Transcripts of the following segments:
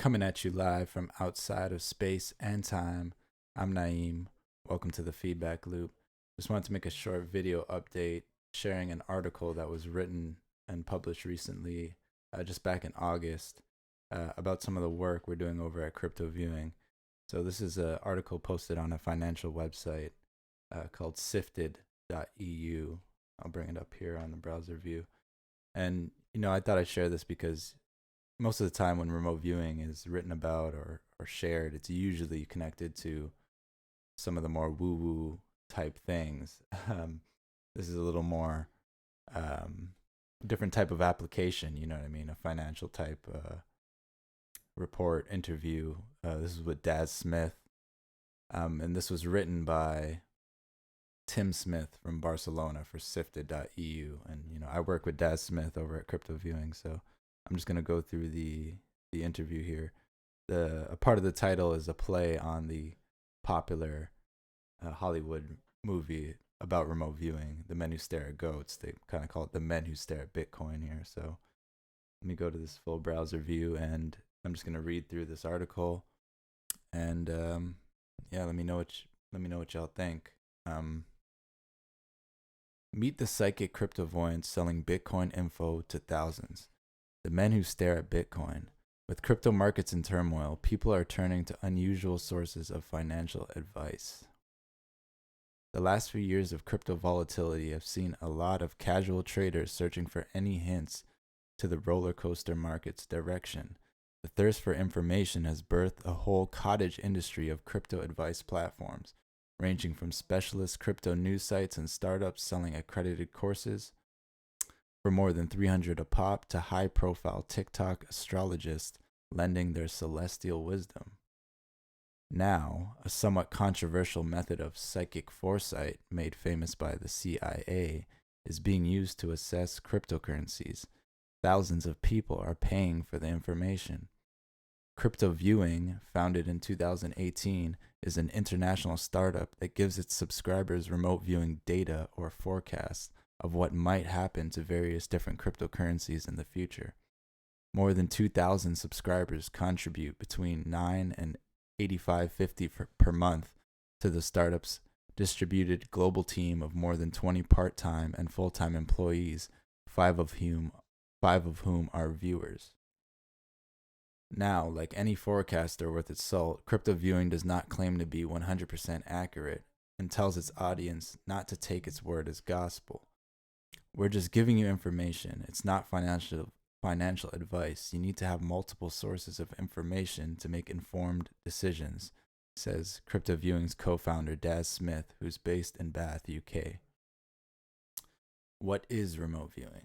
Coming at you live from outside of space and time. I'm Nyiam. Welcome to the feedback loop. Just wanted to make a short video update sharing an article that was written and published recently, just back in August, about some of the work we're doing over at Crypto Viewing. So, this is an article posted on a financial website called Sifted.eu. I'll bring it up here on the browser view. And, I thought I'd share this because most of the time when remote viewing is written about or shared, it's usually connected to some of the more woo woo type things. This is a little more different type of application, you know what I mean? A financial type report, interview. This is with Daz Smith. And this was written by Tim Smith from Barcelona for Sifted.eu. And, I work with Daz Smith over at Crypto Viewing, so I'm just gonna go through the interview here. A part of the title is a play on the popular Hollywood movie about remote viewing, The Men Who Stare at Goats. They kind of call it The Men Who Stare at Bitcoin here. So let me go to this full browser view, and I'm just gonna read through this article, and let me know what y'all think. Meet the psychic cryptovoyants selling Bitcoin info to thousands. The men who stare at Bitcoin. With crypto markets in turmoil, people are turning to unusual sources of financial advice. The last few years of crypto volatility have seen a lot of casual traders searching for any hints to the roller coaster market's direction. The thirst for information has birthed a whole cottage industry of crypto advice platforms, ranging from specialist crypto news sites and startups selling accredited courses for more than 300 a pop to high-profile TikTok astrologists lending their celestial wisdom. Now, a somewhat controversial method of psychic foresight made famous by the CIA is being used to assess cryptocurrencies. Thousands of people are paying for the information. Crypto Viewing, founded in 2018, is an international startup that gives its subscribers remote viewing data or forecasts of what might happen to various different cryptocurrencies in the future. More than 2,000 subscribers contribute between $9 and $85.50 per month to the startup's distributed global team of more than 20 part-time and full-time employees, five of whom are viewers. Now, like any forecaster worth its salt, Crypto Viewing does not claim to be 100% accurate and tells its audience not to take its word as gospel. We're just giving you information. It's not financial advice. You need to have multiple sources of information to make informed decisions, says Crypto Viewing's co-founder Daz Smith, who's based in Bath, UK. What is remote viewing?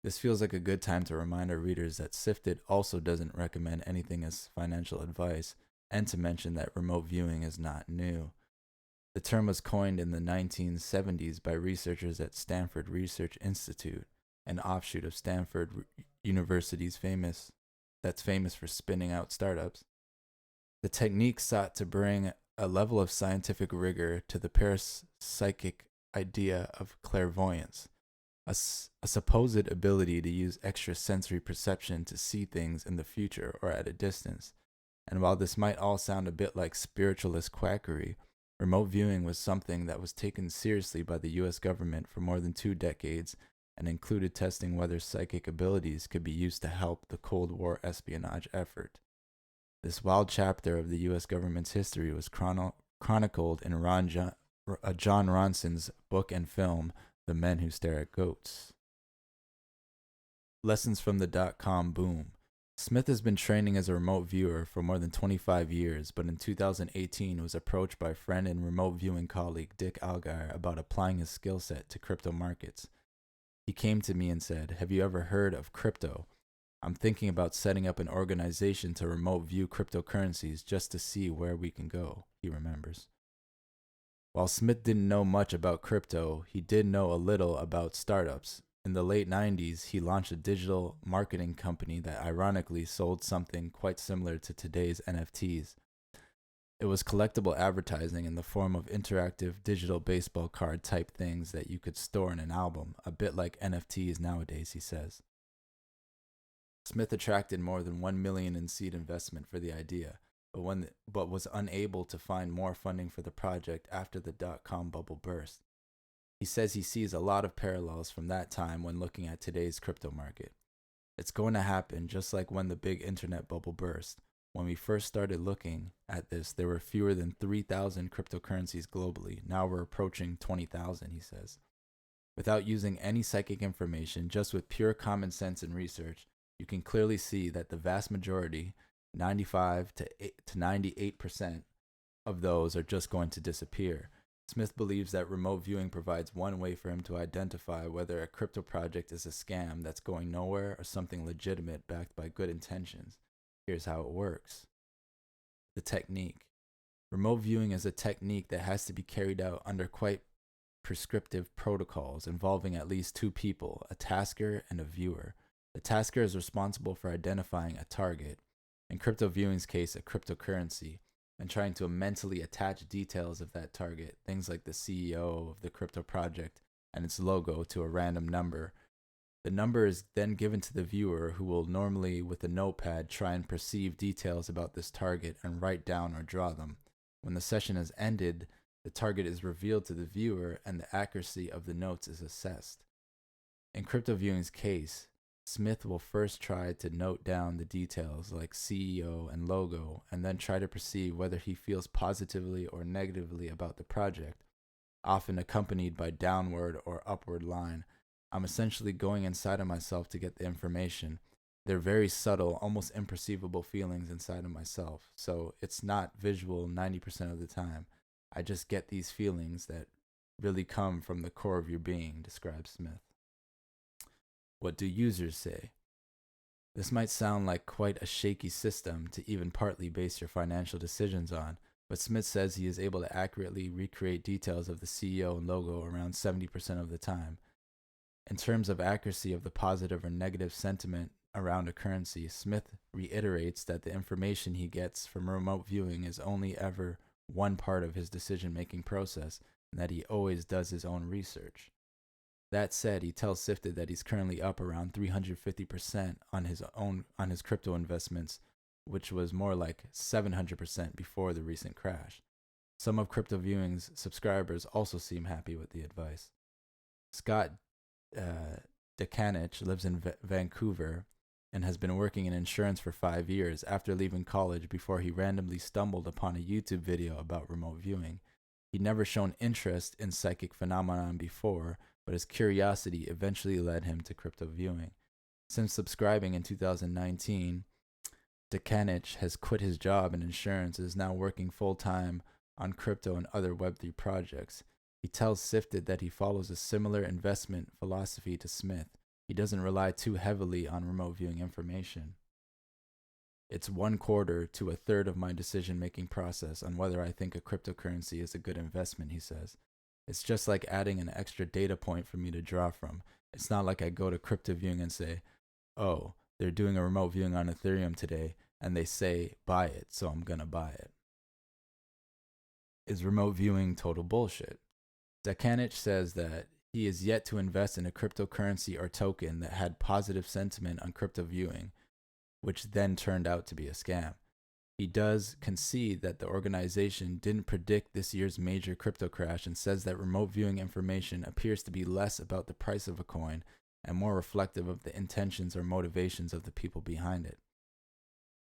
This feels like a good time to remind our readers that Sifted also doesn't recommend anything as financial advice, and to mention that remote viewing is not new. The term was coined in the 1970s by researchers at Stanford Research Institute, an offshoot of Stanford University's famous for spinning out startups. The technique sought to bring a level of scientific rigor to the parapsychic idea of clairvoyance, a supposed ability to use extrasensory perception to see things in the future or at a distance. And while this might all sound a bit like spiritualist quackery, remote viewing was something that was taken seriously by the US government for more than 2 decades and included testing whether psychic abilities could be used to help the Cold War espionage effort. This wild chapter of the US government's history was chronicled in John Ronson's book and film, The Men Who Stare at Goats. Lessons from the dot-com boom. Smith has been training as a remote viewer for more than 25 years, but in 2018 was approached by friend and remote viewing colleague Dick Algar about applying his skill set to crypto markets. He came to me and said, "Have you ever heard of crypto? I'm thinking about setting up an organization to remote view cryptocurrencies just to see where we can go," he remembers. While Smith didn't know much about crypto, he did know a little about startups. In the late 90s, he launched a digital marketing company that ironically sold something quite similar to today's NFTs. It was collectible advertising in the form of interactive digital baseball card type things that you could store in an album, a bit like NFTs nowadays, he says. Smith attracted more than 1 million in seed investment for the idea, but was unable to find more funding for the project after the dot-com bubble burst. He says he sees a lot of parallels from that time when looking at today's crypto market. It's going to happen just like when the big internet bubble burst. When we first started looking at this, there were fewer than 3,000 cryptocurrencies globally. Now we're approaching 20,000, he says. Without using any psychic information, just with pure common sense and research, you can clearly see that the vast majority, 95 to 98% of those, are just going to disappear. Smith believes that remote viewing provides one way for him to identify whether a crypto project is a scam that's going nowhere or something legitimate backed by good intentions. Here's how it works. The technique. Remote viewing is a technique that has to be carried out under quite prescriptive protocols involving at least two people, a tasker and a viewer. The tasker is responsible for identifying a target, in crypto viewing's case, a cryptocurrency, and trying to mentally attach details of that target, things like the CEO of the crypto project and its logo, to a random number. The number is then given to the viewer, who will normally, with a notepad, try and perceive details about this target and write down or draw them. When the session has ended, the target is revealed to the viewer and the accuracy of the notes is assessed. In crypto viewing's case, Smith will first try to note down the details like CEO and logo, and then try to perceive whether he feels positively or negatively about the project, often accompanied by downward or upward line. I'm essentially going inside of myself to get the information. They're very subtle, almost imperceivable feelings inside of myself, so it's not visual 90% of the time. I just get these feelings that really come from the core of your being, describes Smith. What do users say? This might sound like quite a shaky system to even partly base your financial decisions on, but Smith says he is able to accurately recreate details of the CEO and logo around 70% of the time. In terms of accuracy of the positive or negative sentiment around a currency, Smith reiterates that the information he gets from remote viewing is only ever one part of his decision-making process, and that he always does his own research. That said, he tells Sifted that he's currently up around 350% on his crypto investments, which was more like 700% before the recent crash. Some of Crypto Viewing's subscribers also seem happy with the advice. Scott Dekanich lives in Vancouver and has been working in insurance for 5 years after leaving college before he randomly stumbled upon a YouTube video about remote viewing. He'd never shown interest in psychic phenomenon before, but his curiosity eventually led him to crypto viewing. Since subscribing in 2019, Dekanich has quit his job in insurance and is now working full-time on crypto and other Web3 projects. He tells Sifted that he follows a similar investment philosophy to Smith. He doesn't rely too heavily on remote viewing information. It's 1/4 to 1/3 of my decision-making process on whether I think a cryptocurrency is a good investment, he says. It's just like adding an extra data point for me to draw from. It's not like I go to crypto viewing and say, oh, they're doing a remote viewing on Ethereum today, and they say buy it, so I'm gonna buy it. Is remote viewing total bullshit? Dekanich says that he is yet to invest in a cryptocurrency or token that had positive sentiment on crypto viewing, which then turned out to be a scam. He does concede that the organization didn't predict this year's major crypto crash and says that remote viewing information appears to be less about the price of a coin and more reflective of the intentions or motivations of the people behind it.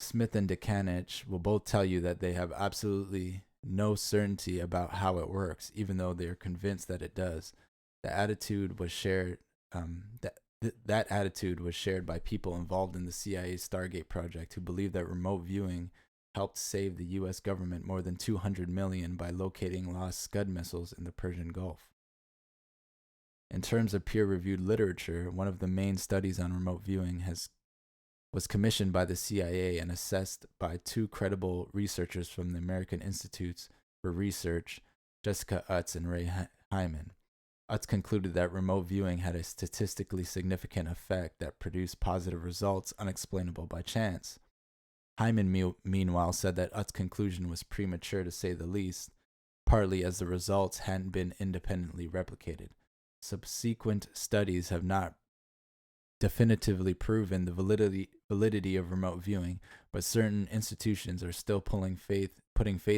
Smith and Dekanich will both tell you that they have absolutely no certainty about how it works, even though they are convinced that it does. The attitude was shared. That attitude was shared by people involved in the CIA's Stargate project, who believe that remote viewing helped save the U.S. government more than $200 million by locating lost Scud missiles in the Persian Gulf. In terms of peer-reviewed literature, one of the main studies on remote viewing was commissioned by the CIA and assessed by two credible researchers from the American Institutes for Research, Jessica Utz and Ray Hyman. Utz concluded that remote viewing had a statistically significant effect that produced positive results unexplainable by chance. Hyman, meanwhile, said that Utz's conclusion was premature to say the least, partly as the results hadn't been independently replicated. Subsequent studies have not definitively proven the validity of remote viewing, but certain institutions are still putting faith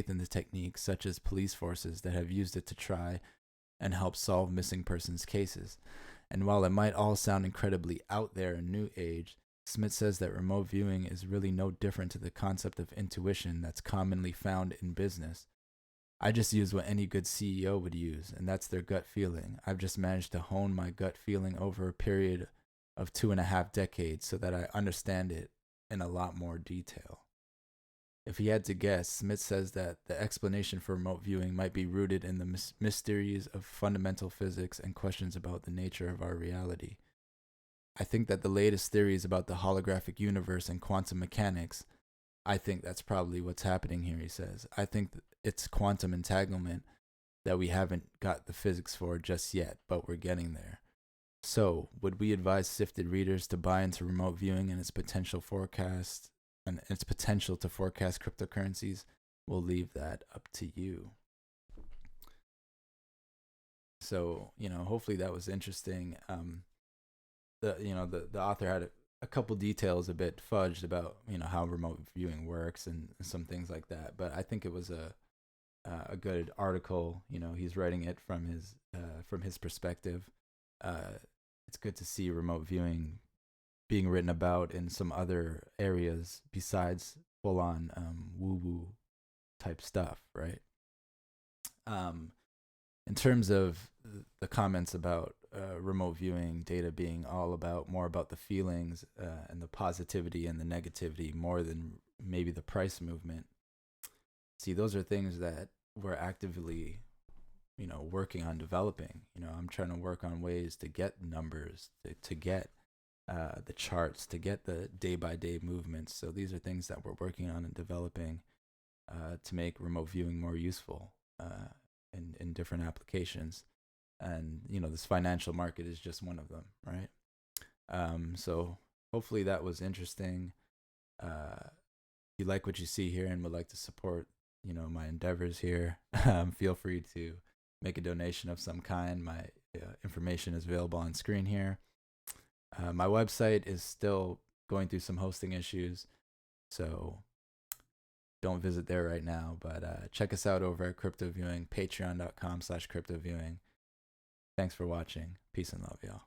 in the technique, such as police forces that have used it to try and help solve missing persons cases. And while it might all sound incredibly out there and new age, Smith says that remote viewing is really no different to the concept of intuition that's commonly found in business. I just use what any good CEO would use, and that's their gut feeling. I've just managed to hone my gut feeling over a period of 2.5 decades so that I understand it in a lot more detail. If he had to guess, Smith says that the explanation for remote viewing might be rooted in the mysteries of fundamental physics and questions about the nature of our reality. I think that the latest theories about the holographic universe and quantum mechanics, I think that's probably what's happening here, he says. I think it's quantum entanglement that we haven't got the physics for just yet, but we're getting there. So, would we advise Sifted readers to buy into remote viewing and its potential forecast and its potential to forecast cryptocurrencies? We'll leave that up to you. So, hopefully that was interesting. The author had a couple details a bit fudged about how remote viewing works and some things like that, but I think it was a good article. He's writing it from his perspective. It's good to see remote viewing being written about in some other areas besides full on woo-woo type stuff, right? In terms of the comments about remote viewing data being more about the feelings and the positivity and the negativity more than maybe the price movement. See, those are things that we're actively working on developing. I'm trying to work on ways to get numbers, to get the charts, to get the day-by-day movements. So these are things that we're working on and developing to make remote viewing more useful in different applications. And this financial market is just one of them, right? So hopefully that was interesting. If you like what you see here and would like to support my endeavors here, feel free to make a donation of some kind. My information is available on screen here. My website is still going through some hosting issues, so don't visit there right now, but check us out over at Crypto Viewing, patreon.com/cryptoviewing. Thanks for watching. Peace and love, y'all.